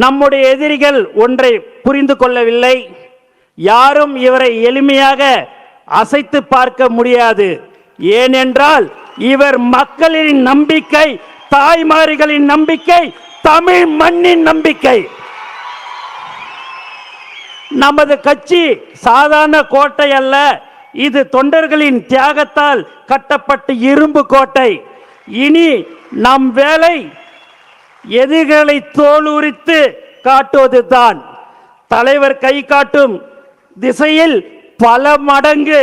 நம்முடைய எதிரிகள் ஒன்றை புரிந்து கொள்ளவில்லை. யாரும் இவரை எளிமையாக அசைத்து பார்க்க முடியாது. ஏனென்றால் இவர் மக்களின் நம்பிக்கை, தாய்மார்களின் நம்பிக்கை, தமிழ் மண்ணின் நம்பிக்கை. நமது கட்சி சாதாரண கோட்டை அல்ல, இது தொண்டர்களின் தியாகத்தால் கட்டப்பட்ட இரும்பு கோட்டை. இனி நம் வேலை எதிரிகளை தோலுரித்து காட்டுவதுதான். தலைவர் கை காட்டும் திசையில் பல மடங்கு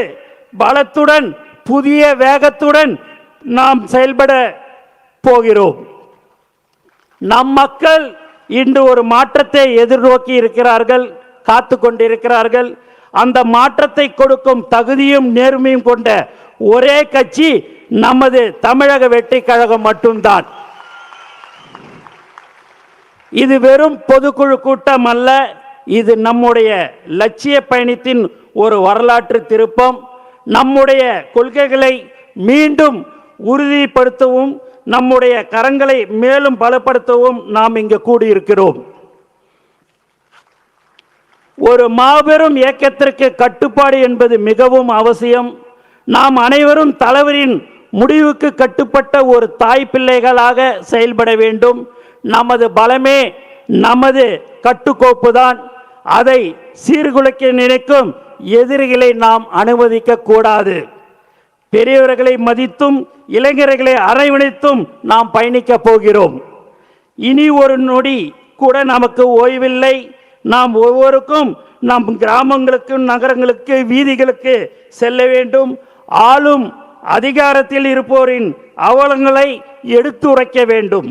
பலத்துடன் புதிய வேகத்துடன் நாம் செயல்பட போகிறோம். நம் மக்கள் இன்று ஒரு மாற்றத்தை எதிர்நோக்கி இருக்கிறார்கள், காத்து கொண்டிருக்கிறார்கள். அந்த மாற்றத்தை கொடுக்கும் தகுதியும் நேர்மையும் கொண்ட ஒரே கட்சி நமது தமிழக வெற்றி கழகம் மட்டும்தான். இது வெறும் பொதுக்குழு கூட்டம் அல்ல, இது நம்முடைய லட்சிய பயணத்தின் ஒரு வரலாற்று திருப்பம். நம்முடைய கொள்கைகளை மீண்டும் உறுதிப்படுத்தவும் நம்முடைய கரங்களை மேலும் பலப்படுத்தவும் நாம் இங்கு கூடியிருக்கிறோம். ஒரு மாபெரும் இயக்கத்திற்கு கட்டுப்பாடு என்பது மிகவும் அவசியம். நாம் அனைவரும் தலைவரின் முடிவுக்கு கட்டுப்பட்ட ஒரு தாய் பிள்ளைகளாக செயல்பட வேண்டும். நமது பலமே நமது கட்டுக்கோப்பு தான். அதை சீர்குலைக்க நினைக்கும் எதிரிகளை நாம் அனுமதிக்க கூடாது. பெரியவர்களை மதித்தும் இளைஞர்களை அரவணைத்தும் நாம் பயணிக்க போகிறோம். இனி ஒரு நொடி கூட நமக்கு ஓய்வில்லை. நாம் ஒவ்வொருக்கும் நம் கிராமங்களுக்கு, நகரங்களுக்கு, வீதிகளுக்கு செல்ல வேண்டும். ஆளும் அதிகாரத்தில் இருப்போரின் அவலங்களை எடுத்துரைக்க வேண்டும்.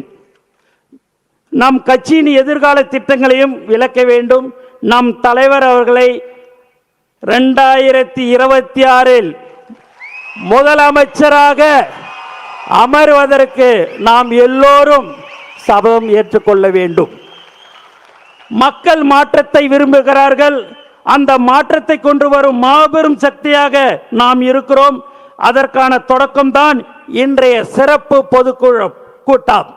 நம் கட்சியின் எதிர்கால திட்டங்களையும் விளக்க வேண்டும். நம் தலைவர் அவர்களை 2026 முதலமைச்சராக அமர்வதற்கு நாம் எல்லோரும் சபதம் ஏற்றுக்கொள்ள வேண்டும். மக்கள் மாற்றத்தை விரும்புகிறார்கள். அந்த மாற்றத்தை கொண்டு வரும் மாபெரும் சக்தியாக நாம் இருக்கிறோம். அதற்கான தொடக்கம்தான் இன்றைய சிறப்பு பொதுக்குழு கூட்டம்.